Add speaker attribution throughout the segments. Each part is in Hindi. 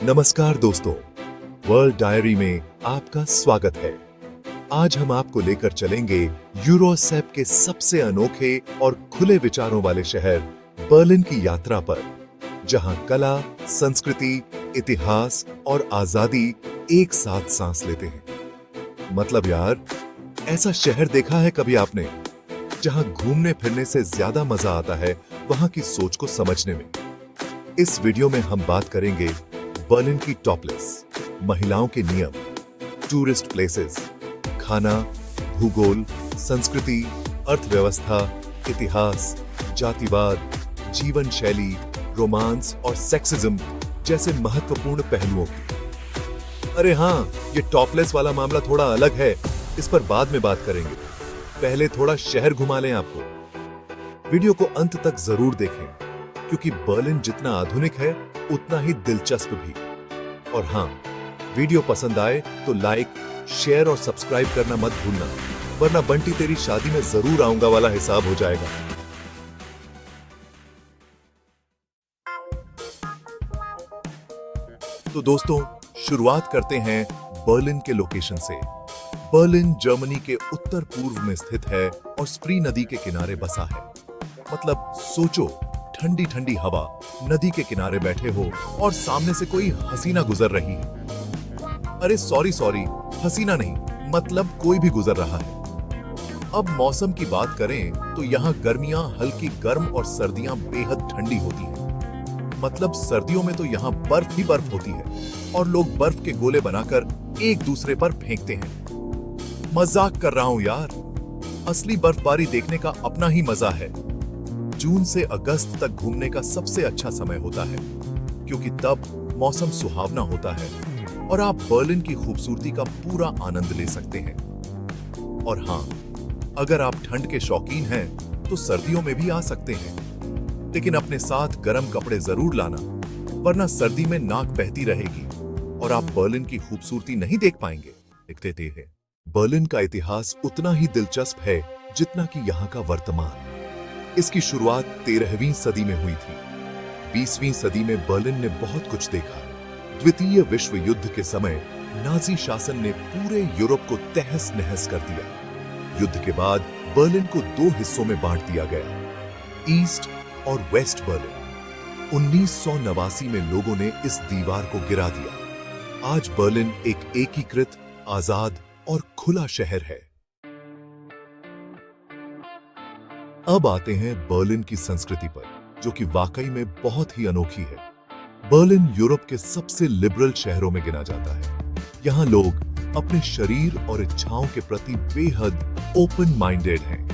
Speaker 1: नमस्कार दोस्तों, वर्ल्ड डायरी में आपका स्वागत है। आज हम आपको लेकर चलेंगे यूरोसेप के सबसे अनोखे और खुले विचारों वाले शहर बर्लिन की यात्रा पर, जहां कला, संस्कृति, इतिहास और आजादी एक साथ सांस लेते हैं। मतलब यार, ऐसा शहर देखा है कभी आपने जहां घूमने फिरने से ज्यादा मजा आता है वहां की सोच को समझने में। इस वीडियो में हम बात करेंगे बर्लिन की टॉपलेस, महिलाओं के नियम, टूरिस्ट प्लेसेस, खाना, भूगोल, संस्कृति, अर्थव्यवस्था, इतिहास, जातिवाद, जीवन शैली, रोमांस और सेक्सिज्म जैसे महत्वपूर्ण पहलुओं की। अरे हाँ, ये टॉपलेस वाला मामला थोड़ा अलग है, इस पर बाद में बात करेंगे। पहले थोड़ा शहर घुमा लें आपको। वीडियो को अंत तक जरूर देखें, क्योंकि बर्लिन जितना आधुनिक है उतना ही दिलचस्प भी। और हाँ, वीडियो पसंद आए तो लाइक, शेयर और सब्सक्राइब करना मत भूलना, वरना बंटी तेरी शादी में जरूर आऊंगा वाला हिसाब हो जाएगा। तो दोस्तों, शुरुआत करते हैं बर्लिन के लोकेशन से। बर्लिन जर्मनी के उत्तर पूर्व में स्थित है और स्प्री नदी के किनारे बसा है। मतलब सोचो, ठंडी ठंडी हवा, नदी के किनारे बैठे हो और सामने से कोई हसीना गुजर रही है। अरे सॉरी, हसीना नहीं, मतलब कोई भी गुजर रहा है। अब मौसम की बात करें तो यहाँ गर्मियां हल्की गर्म और सर्दियां बेहद ठंडी होती हैं। मतलब सर्दियों में तो यहाँ बर्फ ही बर्फ होती है और लोग बर्फ के गोले बनाकर एक दूसरे पर फेंकते हैं। मजाक कर रहा हूं यार, असली बर्फबारी देखने का अपना ही मजा है। जून से अगस्त तक घूमने का सबसे अच्छा समय होता है, क्योंकि तब मौसम सुहावना होता है और आप बर्लिन की खूबसूरती का पूरा आनंद ले सकते हैं। और हाँ, अगर आप ठंड के शौकीन हैं तो सर्दियों में भी आ सकते हैं, लेकिन अपने साथ गर्म कपड़े जरूर लाना, वरना सर्दी में नाक बहती रहेगी और आप बर्लिन की खूबसूरती नहीं देख पाएंगे। देखते हैं, बर्लिन का इतिहास उतना ही दिलचस्प है जितना कि यहाँ का वर्तमान। इसकी शुरुआत 13वीं सदी में हुई थी। 20वीं सदी में बर्लिन ने बहुत कुछ देखा। द्वितीय विश्व युद्ध के समय नाजी शासन ने पूरे यूरोप को तहस नहस कर दिया। युद्ध के बाद बर्लिन को दो हिस्सों में बांट दिया गया, ईस्ट और वेस्ट बर्लिन। 1989 में लोगों ने इस दीवार को गिरा दिया। आज बर्लिन एक एकीकृत, आजाद और खुला शहर है। अब आते हैं बर्लिन की संस्कृति पर, जो कि वाकई में बहुत ही अनोखी है। बर्लिन यूरोप के सबसे लिबरल शहरों में गिना जाता है। यहाँ लोग अपने शरीर और इच्छाओं के प्रति बेहद ओपन माइंडेड हैं।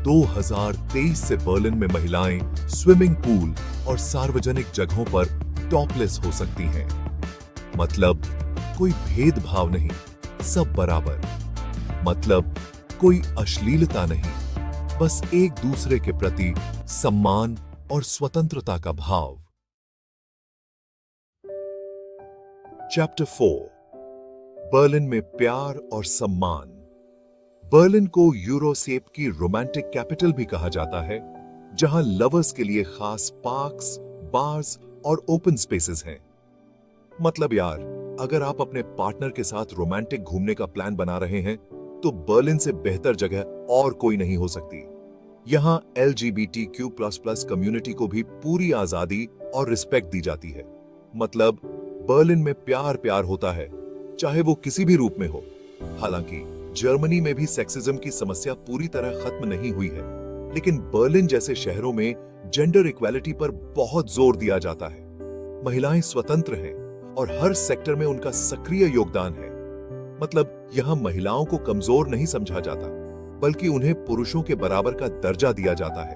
Speaker 1: 2023 से बर्लिन में महिलाएं स्विमिंग पूल और सार्वजनिक जगहों पर टॉपलेस हो सकती हैं। मतलब कोई भेदभाव नहीं, सब बराबर। मतलब कोई अश्लीलता नहीं, बस एक दूसरे के प्रति सम्मान और स्वतंत्रता का भाव। चैप्टर 4, बर्लिन में प्यार और सम्मान। बर्लिन को यूरोसेप की रोमांटिक कैपिटल भी कहा जाता है, जहां लवर्स के लिए खास पार्क्स, बार्स और ओपन स्पेसेस हैं। मतलब यार, अगर आप अपने पार्टनर के साथ रोमांटिक घूमने का प्लान बना रहे हैं तो बर्लिन से बेहतर जगह और कोई नहीं हो सकती। यहाँ LGBTQ++ कम्युनिटी को भी पूरी आजादी और रिस्पेक्ट दी जाती है। मतलब बर्लिन में प्यार प्यार होता है, चाहे वो किसी भी रूप में हो। हालांकि जर्मनी में भी सेक्सिज्म की समस्या पूरी तरह खत्म नहीं हुई है, लेकिन बर्लिन जैसे शहरों में जेंडर इक्वालिटी पर बहुत जोर दिया जाता है। महिलाएं स्वतंत्र हैं और हर सेक्टर में उनका सक्रिय योगदान है। मतलब यहाँ महिलाओं को कमजोर नहीं समझा जाता, बल्कि उन्हें पुरुषों के बराबर का दर्जा दिया जाता है।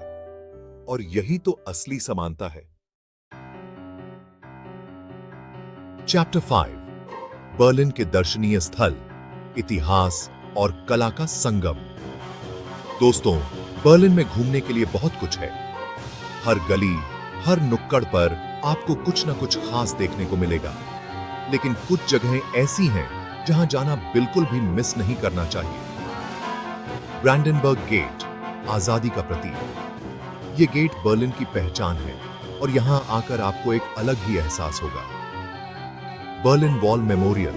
Speaker 1: और यही तो असली समानता है। चैप्टर 5, बर्लिन के दर्शनीय स्थल, इतिहास और कला का संगम। दोस्तों, बर्लिन में घूमने के लिए बहुत कुछ है। हर गली, हर नुक्कड़ पर आपको कुछ न कुछ खास देखने को मिलेगा। लेकिन कुछ जगहें ऐसी हैं जहां जाना बिल्कुल भी मिस नहीं करना चाहिए। ब्रांडेनबर्ग गेट, आजादी का प्रतीक। ये गेट बर्लिन की पहचान है और यहां आकर आपको एक अलग ही एहसास होगा। बर्लिन वॉल मेमोरियल,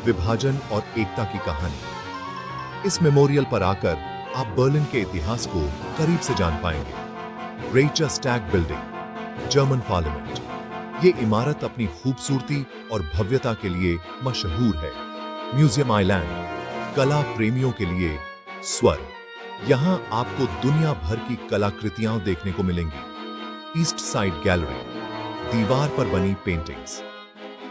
Speaker 1: विभाजन और एकता की कहानी। इस मेमोरियल पर आकर आप बर्लिन के इतिहास को करीब से जान पाएंगे। रेइचस्टैग बिल्डिंग, जर्मन पार्लियामेंट। ये इमारत अपनी खूबसूरती और भव्यता के लिए मशहूर है। म्यूजियम आइलैंड, कला प्रेमियों के लिए स्वर्ग। यहां आपको दुनिया भर की कलाकृतियां देखने को मिलेंगी। ईस्ट साइड गैलरी, दीवार पर बनी पेंटिंग्स।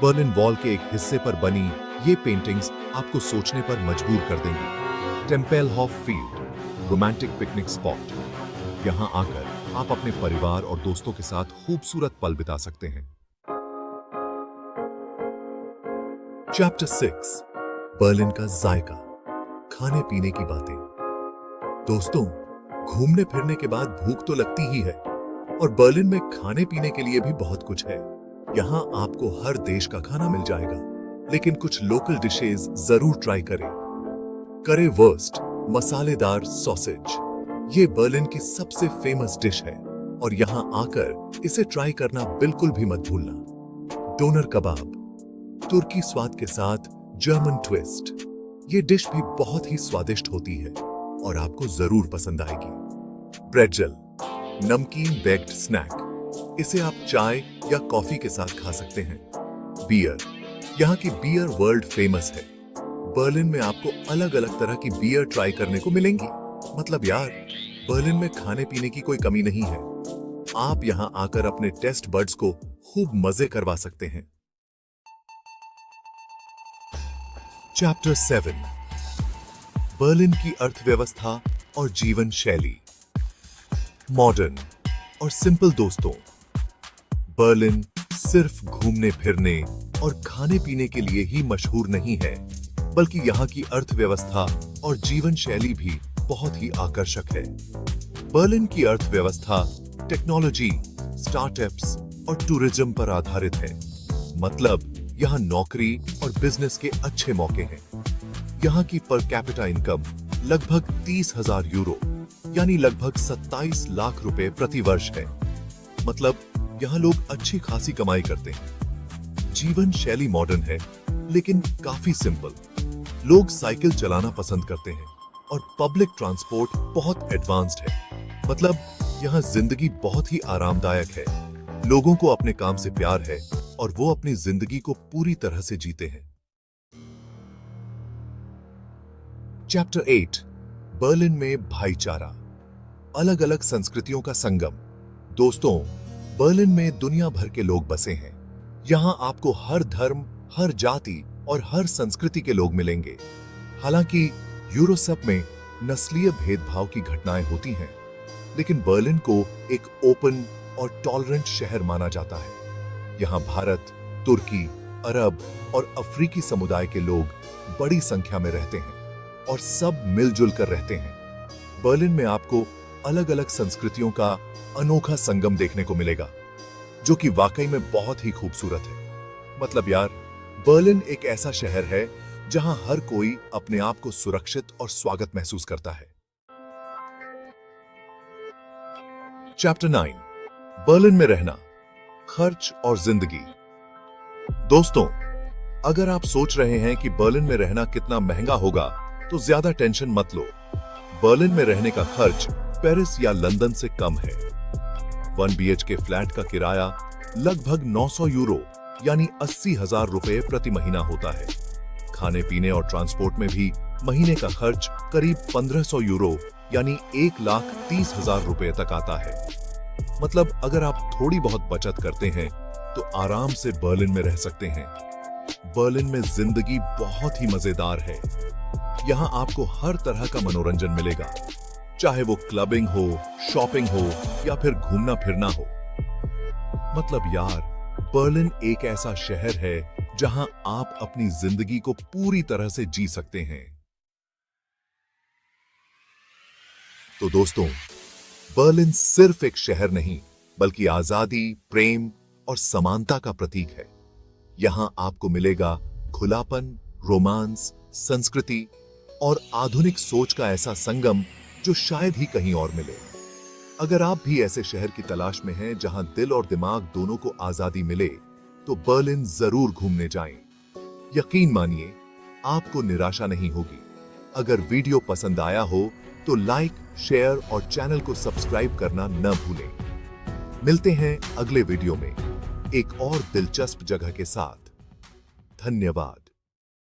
Speaker 1: बर्लिन वॉल के एक हिस्से पर बनी ये पेंटिंग्स आपको सोचने पर मजबूर कर देंगी। टेम्पेलहॉफ फील्ड, रोमांटिक पिकनिक स्पॉट। यहां आकर आप अपने परिवार और दोस्तों के साथ खूबसूरत पल बिता सकते हैं। चैप्टर 6, बर्लिन का जायका, खाने पीने की बातें। दोस्तों, घूमने फिरने के बाद भूख तो लगती ही है और बर्लिन में खाने पीने के लिए भी बहुत कुछ है। यहाँ आपको हर देश का खाना मिल जाएगा, लेकिन कुछ लोकल डिशेज जरूर ट्राई करें। करेवुर्स्ट, मसालेदार सॉसेज। ये बर्लिन की सबसे फेमस डिश है और यहाँ आकर इसे ट्राई करना बिल्कुल भी मत भूलना। डोनर कबाब, तुर्की स्वाद के साथ जर्मन ट्विस्ट। ये डिश भी बहुत ही स्वादिष्ट होती है और आपको जरूर पसंद आएगी। ब्रेडजेल, नमकीन बेक्ड स्नैक। इसे आप चाय या कॉफी के साथ खा सकते हैं। बियर, यहाँ की बियर वर्ल्ड फेमस है। बर्लिन में आपको अलग अलग तरह की बियर ट्राई करने को मिलेंगी। मतलब यार, बर्लिन में खाने पीने की कोई कमी नहीं है। आप यहाँ आकर अपने टेस्ट बड्स को खूब मजे करवा सकते हैं। चैप्टर 7, बर्लिन की अर्थव्यवस्था और जीवन शैली। मॉडर्न और सिंपल। दोस्तों, बर्लिन सिर्फ घूमने फिरने और खाने पीने के लिए ही मशहूर नहीं है, बल्कि यहाँ की अर्थव्यवस्था और जीवन शैली भी बहुत ही आकर्षक है। बर्लिन की अर्थव्यवस्था टेक्नोलॉजी, स्टार्टअप्स और टूरिज्म पर आधारित है। मतलब यहाँ नौकरी और बिजनेस के अच्छे मौके हैं। यहाँ की पर कैपिटा इनकम लगभग 30,000 यूरो यानी लगभग 27 लाख रुपए प्रति वर्ष है। मतलब यहाँ लोग अच्छी खासी कमाई करते हैं। जीवन शैली मॉडर्न है, लेकिन काफी सिंपल। लोग साइकिल चलाना पसंद करते हैं और पब्लिक ट्रांसपोर्ट बहुत एडवांस्ड है। मतलब यहाँ जिंदगी बहुत ही आरामदायक है। लोगों को अपने काम से प्यार है और वो अपनी जिंदगी को पूरी तरह से जीते हैं। चैप्टर 8, बर्लिन में भाईचारा, अलग अलग संस्कृतियों का संगम। दोस्तों, बर्लिन में दुनिया भर के लोग बसे हैं। यहाँ आपको हर धर्म, हर जाति और हर संस्कृति के लोग मिलेंगे। हालांकि यूरोसप में नस्लीय भेदभाव की घटनाएं होती हैं, लेकिन बर्लिन को एक ओपन और टॉलरेंट शहर माना जाता है। यहाँ भारत, तुर्की, अरब और अफ्रीकी समुदाय के लोग बड़ी संख्या में रहते हैं और सब मिलजुल कर रहते हैं। बर्लिन में आपको अलग अलग संस्कृतियों का अनोखा संगम देखने को मिलेगा, जो कि वाकई में बहुत ही खूबसूरत है। मतलब यार, बर्लिन एक ऐसा शहर है जहां हर कोई अपने आप को सुरक्षित और स्वागत महसूस करता है। चैप्टर 9, बर्लिन में रहना, खर्च और जिंदगी। दोस्तों, अगर आप सोच रहे हैं कि बर्लिन में रहना कितना महंगा होगा, तो ज्यादा टेंशन मत लो। बर्लिन में रहने का खर्च पेरिस या लंदन से कम है। 1 BHK फ्लैट का किराया लगभग 900 यूरो यानी 80,000 रुपए प्रति महीना होता है। खाने पीने और ट्रांसपोर्ट में भी महीने का खर्च करीब 1500 यूरो यानी 1,30,000 रुपए तक आता है। मतलब अगर आप थोड़ी बहुत बचत करते हैं तो आराम से बर्लिन में रह सकते हैं। बर्लिन में जिंदगी बहुत ही मजेदार है। यहाँ आपको हर तरह का मनोरंजन मिलेगा, चाहे वो क्लबिंग हो, शॉपिंग हो या फिर घूमना फिरना हो। मतलब यार, बर्लिन एक ऐसा शहर है जहां आप अपनी जिंदगी को पूरी तरह से जी सकते हैं। तो दोस्तों, बर्लिन सिर्फ एक शहर नहीं, बल्कि आजादी, प्रेम और समानता का प्रतीक है। यहां आपको मिलेगा खुलापन, रोमांस, संस्कृति और आधुनिक सोच का ऐसा संगम जो शायद ही कहीं और मिले। अगर आप भी ऐसे शहर की तलाश में हैं जहां दिल और दिमाग दोनों को आजादी मिले, तो बर्लिन जरूर घूमने जाएं। यकीन मानिए, आपको निराशा नहीं होगी। अगर वीडियो पसंद आया हो तो लाइक, शेयर और चैनल को सब्सक्राइब करना न भूलें। मिलते हैं अगले वीडियो में एक और दिलचस्प जगह के साथ। धन्यवाद।